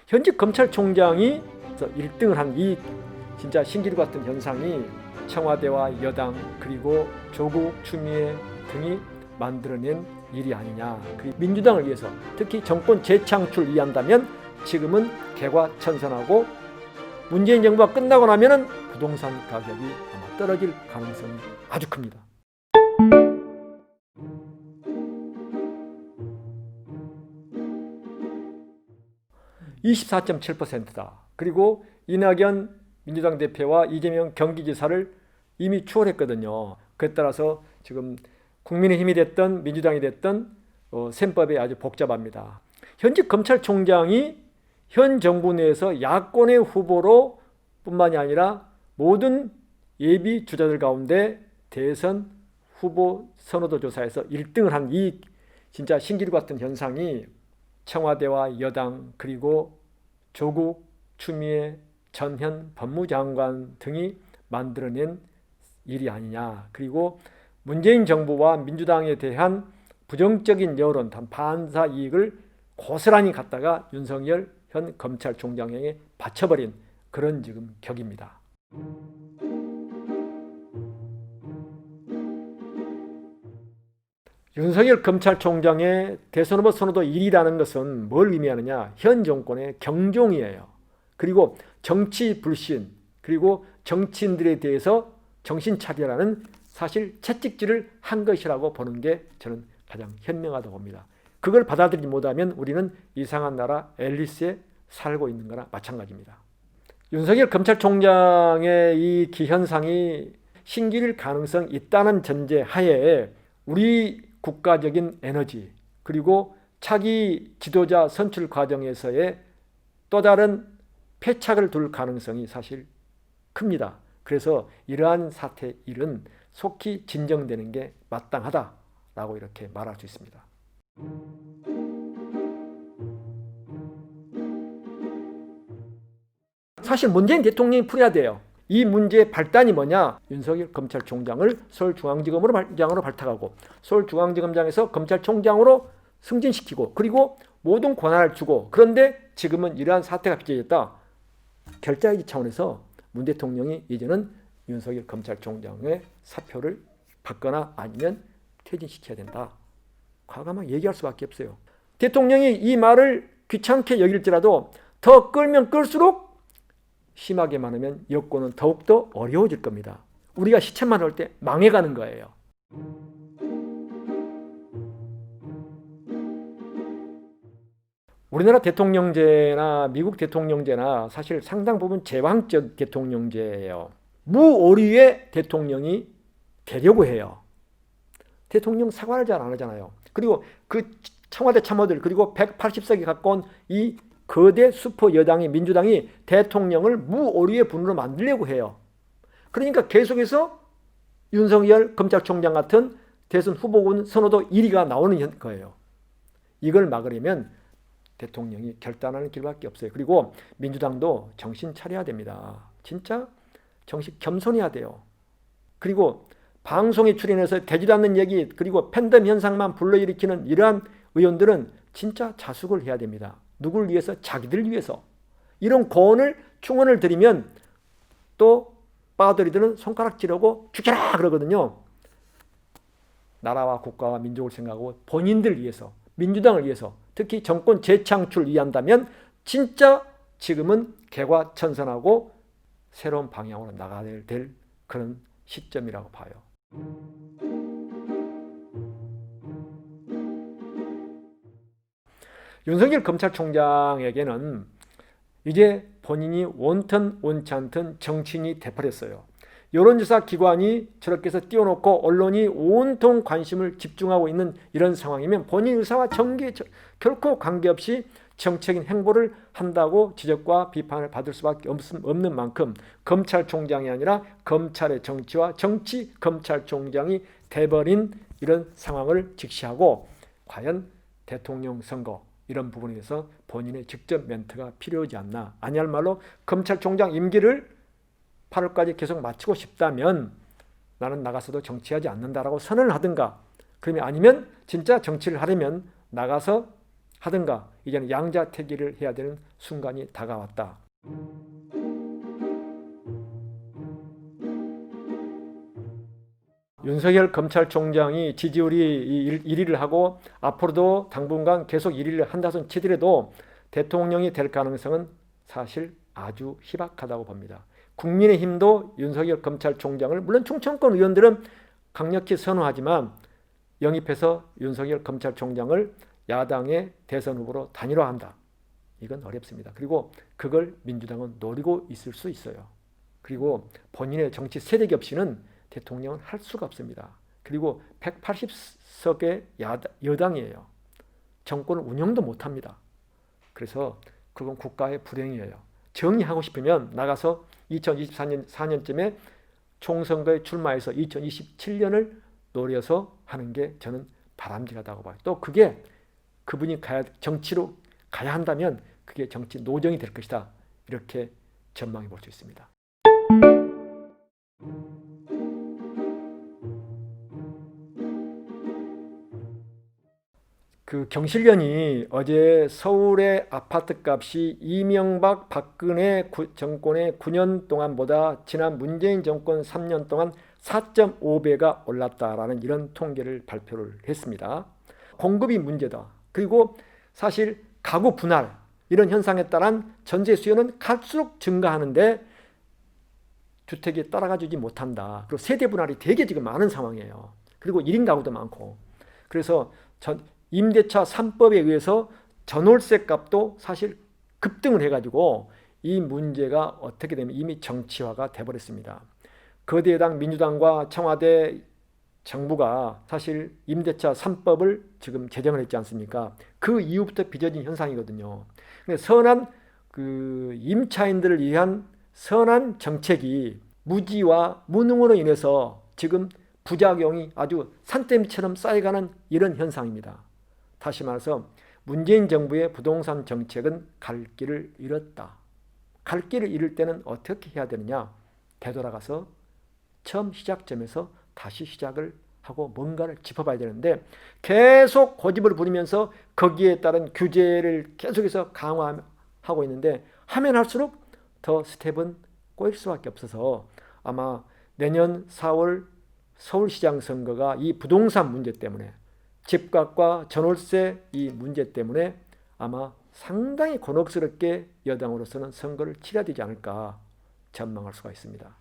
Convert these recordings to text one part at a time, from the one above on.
현직 검찰총장이 1등을 한 이 진짜 신기루 같은 현상이 청와대와 여당 그리고 조국, 추미애 등이 만들어낸 일이 아니냐. 그리고 민주당을 위해서 특히 정권 재창출 위한다면 지금은 개과천선하고 문재인 정부가 끝나고 나면은 부동산 가격이 아마 떨어질 가능성이 아주 큽니다. (24.7%다) 그리고 이낙연 민주당 대표와 이재명 경기지사를 이미 추월했거든요. 그에 따라서 지금 국민의힘이 됐든 민주당이 됐든 셈법이 아주 복잡합니다. 현직 검찰총장이 현 정부 내에서 야권의 후보로 뿐만이 아니라 모든 예비 주자들 가운데 대선 후보 선호도 조사에서 1등을 한 이 진짜 신기루 같은 현상이 청와대와 여당 그리고 조국, 추미애, 전현 법무장관 등이 만들어낸 일이 아니냐. 그리고 문재인 정부와 민주당에 대한 부정적인 여론, 반사 이익을 고스란히 갖다가 윤석열 현 검찰총장에게 바쳐버린 그런 지금 격입니다. 윤석열 검찰총장의 대선 후보 선호도 1위라는 것은 뭘 의미하느냐? 현 정권의 경종이에요. 그리고 정치 불신, 그리고 정치인들에 대해서 정신 차리라는 사실 채찍질을 한 것이라고 보는 게 저는 가장 현명하다고 봅니다. 그걸 받아들이지 못하면 우리는 이상한 나라 앨리스에 살고 있는 거나 마찬가지입니다. 윤석열 검찰총장의 이 기현상이 신기일 가능성이 있다는 전제 하에 우리 국가적인 에너지 그리고 차기 지도자 선출 과정에서의 또 다른 패착을 둘 가능성이 사실 큽니다. 그래서 이러한 사태 일은 속히 진정되는 게 마땅하다라고 이렇게 말할 수 있습니다. 사실 문재인 대통령이 풀어야 돼요. 이 문제의 발단이 뭐냐? 윤석열 검찰총장을 서울중앙지검으로 발탁하고 서울중앙지검장에서 검찰총장으로 승진시키고 그리고 모든 권한을 주고, 그런데 지금은 이러한 사태가 빚어졌다. 결자이기 차원에서 문 대통령이 이제는 윤석열 검찰총장의 사표를 받거나 아니면 퇴진시켜야 된다. 과감하게 얘기할 수밖에 없어요. 대통령이 이 말을 귀찮게 여길지라도 더 끌면 끌수록 심하게만 하면 여권은 더욱더 어려워질 겁니다. 우리가 시체만 올 때 망해가는 거예요. 우리나라 대통령제나 미국 대통령제나 사실 상당 부분 제왕적 대통령제예요. 무오류의 대통령이 되려고 해요. 대통령 사과를 잘 안 하잖아요. 그리고 그 청와대 참모들 그리고 180석이 가까운 이 거대 슈퍼 여당이 민주당이 대통령을 무오류의 분으로 만들려고 해요. 그러니까 계속해서 윤석열 검찰총장 같은 대선 후보군 선호도 1위가 나오는 거예요. 이걸 막으려면 대통령이 결단하는 길밖에 없어요. 그리고 민주당도 정신 차려야 됩니다. 진짜 정신 겸손해야 돼요. 그리고 방송에 출연해서 되지도 않는 얘기 그리고 팬덤 현상만 불러일으키는 이러한 의원들은 진짜 자숙을 해야 됩니다. 누구를 위해서? 자기들 위해서. 이런 고언을 충언을 드리면 또 빠돌이들은 손가락질하고 죽여라 그러거든요. 나라와 국가와 민족을 생각하고 본인들 위해서, 민주당을 위해서, 특히 정권 재창출 위한다면 진짜 지금은 개과천선하고 새로운 방향으로 나가야 될 그런 시점이라고 봐요. 윤석열 검찰총장에게는 이제 본인이 원튼 원치 않든 정치인이 돼버렸어요. 여론조사 기관이 저렇게 해서 띄워놓고 언론이 온통 관심을 집중하고 있는 이런 상황이면 본인 의사와 결코 관계없이 정책인 행보를 한다고 지적과 비판을 받을 수밖에 없는 만큼 검찰총장이 아니라 검찰의 정치와 정치 검찰총장이 돼버린 이런 상황을 직시하고 과연 대통령 선거 이런 부분에서 본인의 직접 멘트가 필요하지 않나. 아니할 말로 검찰총장 임기를 8월까지 계속 마치고 싶다면 나는 나가서도 정치하지 않는다라고 선언을 하든가, 그러면 아니면 진짜 정치를 하려면 나가서 하든가 이제는 양자택일을 해야 되는 순간이 다가왔다. 윤석열 검찰총장이 지지율이 1위를 하고 앞으로도 당분간 계속 1위를 한다손 치더라도 대통령이 될 가능성은 사실 아주 희박하다고 봅니다. 국민의힘도 윤석열 검찰총장을 물론 충청권 의원들은 강력히 선호하지만 영입해서 윤석열 검찰총장을 야당의 대선 후보로 단일화한다. 이건 어렵습니다. 그리고 그걸 민주당은 노리고 있을 수 있어요. 그리고 본인의 정치 세력이 없이는 대통령은 할 수가 없습니다. 그리고 180석의 여당이에요. 정권을 운영도 못합니다. 그래서 그건 국가의 불행이에요. 정의하고 싶으면 나가서 2024년쯤에 총선거에 출마해서 2027년을 노려서 하는 게 저는 바람직하다고 봐요. 또 그게 그분이 정치로 가야 한다면 그게 정치 노정이 될 것이다. 이렇게 전망해 볼 수 있습니다. 그 경실련이 어제 서울의 아파트 값이 이명박 박근혜 정권의 9년 동안보다 지난 문재인 정권 3년 동안 4.5배가 올랐다라는 이런 통계를 발표를 했습니다. 공급이 문제다. 그리고 사실 가구 분할 이런 현상에 따른 전세 수요는 갈수록 증가하는데 주택이 따라가주지 못한다. 그리고 세대 분할이 되게 지금 많은 상황이에요. 그리고 1인 가구도 많고. 그래서 임대차 3법에 의해서 전월세 값도 사실 급등을 해가지고 이 문제가 어떻게 되면 이미 정치화가 돼버렸습니다. 거대당 민주당과 청와대 정부가 사실 임대차 3법을 지금 제정을 했지 않습니까? 그 이후부터 빚어진 현상이거든요. 선한 그 임차인들을 위한 선한 정책이 무지와 무능으로 인해서 지금 부작용이 아주 산더미처럼 쌓여가는 이런 현상입니다. 다시 말해서 문재인 정부의 부동산 정책은 갈 길을 잃었다. 갈 길을 잃을 때는 어떻게 해야 되느냐? 되돌아가서 처음 시작점에서 다시 시작을 하고 뭔가를 짚어봐야 되는데 계속 고집을 부리면서 거기에 따른 규제를 계속해서 강화하고 있는데 하면 할수록 더 스텝은 꼬일 수밖에 없어서 아마 내년 4월 서울시장 선거가 이 부동산 문제 때문에 집값과 전월세 이 문제 때문에 아마 상당히 곤혹스럽게 여당으로서는 선거를 치러야 되지 않을까 전망할 수가 있습니다.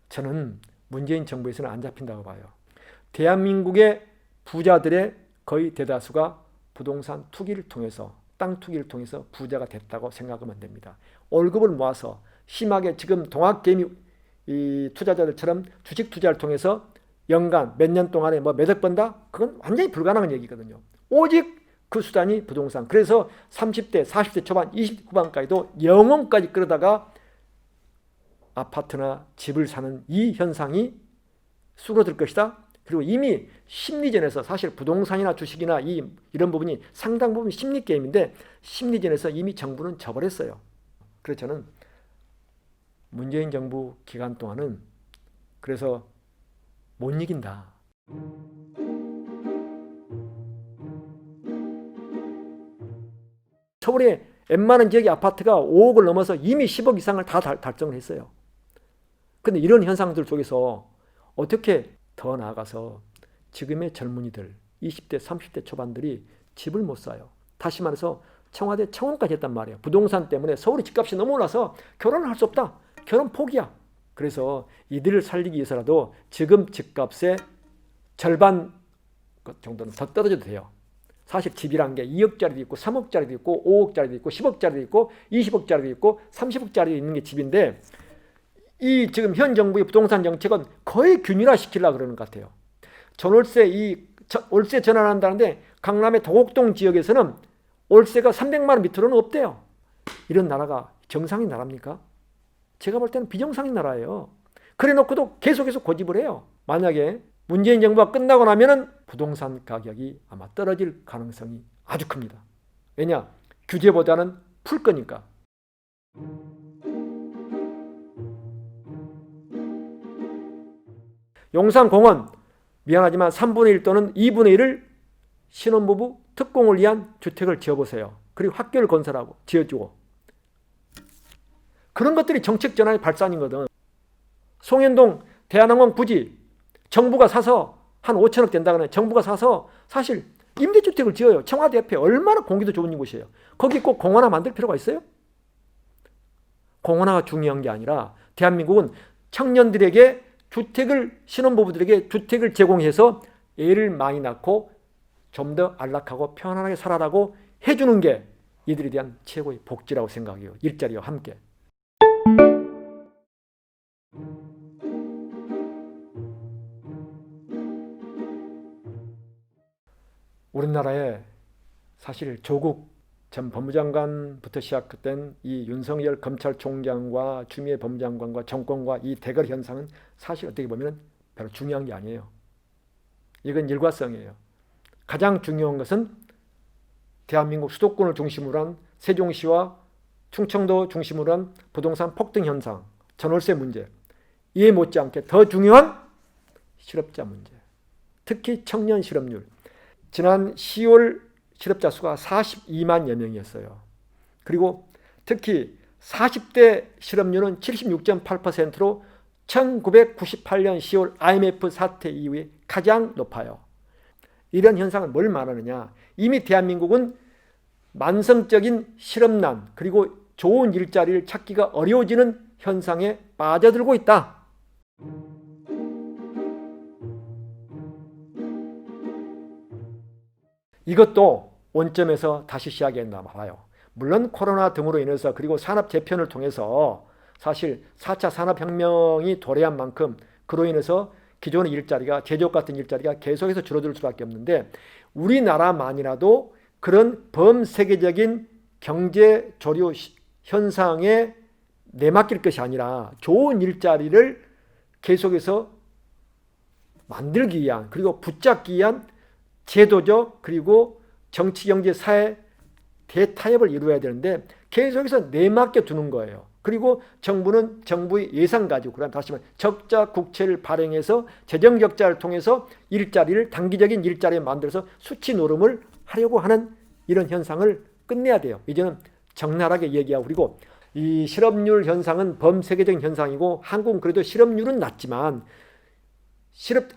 저는 문재인 정부에서는 안 잡힌다고 봐요. 대한민국의 부자들의 거의 대다수가 부동산 투기를 통해서 땅 투기를 통해서 부자가 됐다고 생각하면 됩니다. 월급을 모아서 심하게 지금 동학개미 이 투자자들처럼 주식 투자를 통해서 연간 몇 년 동안에 뭐 몇억 번다? 그건 완전히 불가능한 얘기거든요. 오직 그 수단이 부동산. 그래서 30대, 40대 초반, 20대 후반까지도 영혼까지 끌어다가 아파트나 집을 사는 이 현상이 수그러들 것이다. 그리고 이미 심리전에서 사실 부동산이나 주식이나 이런 부분이 상당 부분 심리 게임인데 심리전에서 이미 정부는 져버렸어요. 그래서 저는 문재인 정부 기간 동안은 그래서 못 이긴다. 서울의 웬만한 지역의 아파트가 5억을 넘어서 이미 10억 이상을 다 달성을 했어요. 근데 이런 현상들 속에서 어떻게 더 나아가서 지금의 젊은이들 20대 30대 초반들이 집을 못 사요. 다시 말해서 청와대 청원까지 했단 말이에요. 부동산 때문에 서울의 집값이 너무 올라서 결혼을 할 수 없다. 결혼 포기야. 그래서 이들을 살리기 위해서라도 지금 집값의 절반 정도는 더 떨어져도 돼요. 사실 집이란 게 2억짜리도 있고 3억짜리도 있고 5억짜리도 있고 10억짜리도 있고 20억짜리도 있고 30억짜리도 있는 게 집인데 이 지금 현 정부의 부동산 정책은 거의 균일화시키려고 그러는 것 같아요. 월세 전환한다는데 강남의 도곡동 지역에서는 월세가 300만 원 밑으로는 없대요. 이런 나라가 정상인 나라입니까? 제가 볼 때는 비정상인 나라예요. 그래 놓고도 계속해서 고집을 해요. 만약에 문재인 정부가 끝나고 나면은 부동산 가격이 아마 떨어질 가능성이 아주 큽니다. 왜냐? 규제보다는 풀 거니까. 용산공원 미안하지만 3분의 1 또는 2분의 1을 신혼부부 특공을 위한 주택을 지어보세요. 그리고 학교를 건설하고 지어주고. 그런 것들이 정책 전환의 발산이거든. 송현동 대한항공 부지 정부가 사서 한 5천억 된다거나 정부가 사서 사실 임대주택을 지어요. 청와대 옆에 얼마나 공기도 좋은 곳이에요. 거기 꼭 공원 하나 만들 필요가 있어요? 공원 하나가 중요한 게 아니라 대한민국은 청년들에게 주택을 신혼부부들에게 주택을 제공해서 애를 많이 낳고 좀 더 안락하고 편안하게 살아라고 해주는 게 이들에 대한 최고의 복지라고 생각해요. 일자리와 함께. 우리나라에 사실 조국 전 법무장관부터 시작된 이 윤석열 검찰총장과 추미애 법무장관과 정권과 이 대결 현상은 사실 어떻게 보면 별로 중요한 게 아니에요. 이건 일과성이에요. 가장 중요한 것은 대한민국 수도권을 중심으로 한 세종시와 충청도 중심으로 한 부동산 폭등 현상, 전월세 문제, 이에 못지않게 더 중요한 실업자 문제, 특히 청년 실업률. 지난 10월 실업자 수가 42만여 명이었어요. 그리고 특히 40대 실업률은 76.8%로 1998년 10월 IMF 사태 이후에 가장 높아요. 이런 현상은 뭘 말하느냐? 이미 대한민국은 만성적인 실업난 그리고 좋은 일자리를 찾기가 어려워지는 현상에 빠져들고 있다. 이것도 원점에서 다시 시작했나 봐요. 물론 코로나 등으로 인해서 그리고 산업 재편을 통해서 사실 4차 산업혁명이 도래한 만큼 그로 인해서 기존의 일자리가 제조업 같은 일자리가 계속해서 줄어들 수밖에 없는데 우리나라만이라도 그런 범세계적인 경제 조류 현상에 내맡길 것이 아니라 좋은 일자리를 계속해서 만들기 위한 그리고 붙잡기 위한 제도적 그리고 정치, 경제, 사회 대타협을 이루어야 되는데 계속해서 내맡겨 두는 거예요. 그리고 정부는 정부의 예산 가지고 그런 다시 말해 적자 국채를 발행해서 재정 적자를 통해서 일자리를 단기적인 일자리를 만들어서 수치 노름을 하려고 하는 이런 현상을 끝내야 돼요. 이제는 적나라하게 얘기하고 그리고 이 실업률 현상은 범세계적인 현상이고 한국은 그래도 실업률은 낮지만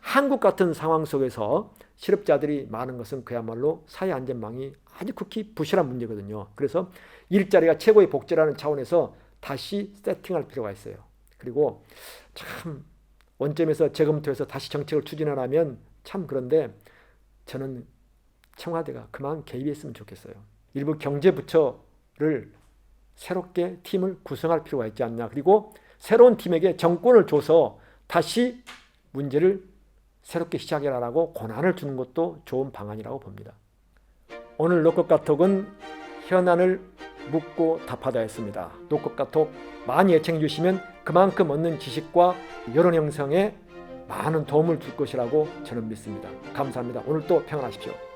한국 같은 상황 속에서 실업자들이 많은 것은 그야말로 사회 안전망이 아주 극히 부실한 문제거든요. 그래서 일자리가 최고의 복지라는 차원에서 다시 세팅할 필요가 있어요. 그리고 참 원점에서 재검토해서 다시 정책을 추진하려면 참 그런데 저는 청와대가 그만 개입했으면 좋겠어요. 일부 경제부처를 새롭게 팀을 구성할 필요가 있지 않나. 그리고 새로운 팀에게 정권을 줘서 다시 문제를 새롭게 시작해라라고 권한을 주는 것도 좋은 방안이라고 봅니다. 오늘 노컷카톡은 현안을 묻고 답하다였습니다. 노컷카톡 많이 애청해 주시면 그만큼 얻는 지식과 여론 형성에 많은 도움을 줄 것이라고 저는 믿습니다. 감사합니다. 오늘도 평안하십시오.